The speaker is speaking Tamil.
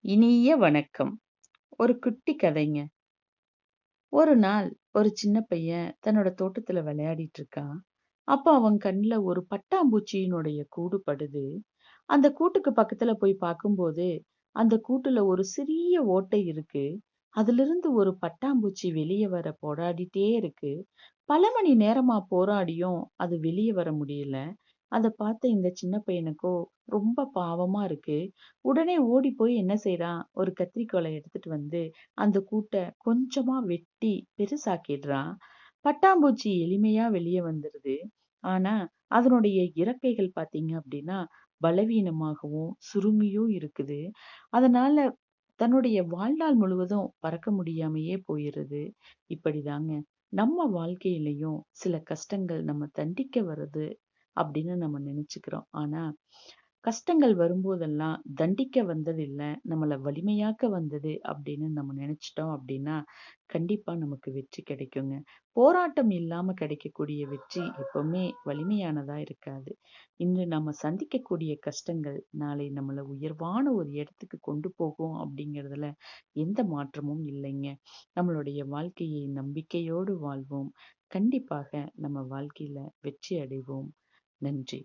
இனிய வணக்கம். ஒரு குட்டி கதைங்க. ஒரு நாள் ஒரு சின்ன பையன் தன்னோட தோட்டத்துல விளையாடிட்டு இருக்கான். அப்ப அவன் கண்ல ஒரு பட்டாம்பூச்சியினுடைய கூடு படுது. அந்த கூட்டுக்கு பக்கத்துல போய் பார்க்கும்போது, அந்த கூட்டுல ஒரு சிறிய ஓட்டை இருக்கு. அதிலிருந்து ஒரு பட்டாம்பூச்சி வெளிய வர போராடிட்டே இருக்கு. பல மணி நேரமா போராடியும் அது வெளிய வர முடியல. அத பார்த்த இந்த சின்ன பையனுக்கோ ரொம்ப பாவமா இருக்கு. உடனே ஓடி போய் என்ன செய்றான், ஒரு கத்தரிக்கோல எடுத்துட்டு வந்து அந்த கூட்ட கொஞ்சமா வெட்டி பெருசாக்கிடுறான். பட்டாம்பூச்சி எளிமையா வெளிய வந்துருது. ஆனா, அதனுடைய இறக்கைகள் பார்த்தீங்க அப்படின்னா, பலவீனமாகவும், சுருங்கியும் இருக்குது. அதனால தன்னுடைய வாழ்நாள் முழுவதும் பறக்க முடியாமயே போயிருது. இப்படிதாங்க நம்ம வாழ்க்கையிலயும் சில கஷ்டங்கள் நம்ம தண்டிக்க வருது அப்படின்னு நம்ம நினைச்சுக்கிறோம். ஆனா, கஷ்டங்கள் வரும்போதெல்லாம் தண்டிக்க வந்தது இல்ல, நம்மள வலிமையாக்க வந்தது அப்படின்னு நம்ம நினைச்சுட்டோம் அப்படின்னா, கண்டிப்பா நமக்கு வெற்றி கிடைக்குங்க. போராட்டம் இல்லாம கிடைக்கக்கூடிய வெற்றி எப்பவுமே வலிமையானதா இருக்காது. இன்று நம்ம சந்திக்கக்கூடிய கஷ்டங்கள், நாளை நம்மள உயர்வான ஒரு இடத்துக்கு கொண்டு போகும் அப்படிங்கிறதுல எந்த மாற்றமும் இல்லைங்க. நம்மளுடைய வாழ்க்கையை நம்பிக்கையோடு வாழ்வோம். கண்டிப்பாக நம்ம வாழ்க்கையில வெற்றி அடைவோம். நன்றி.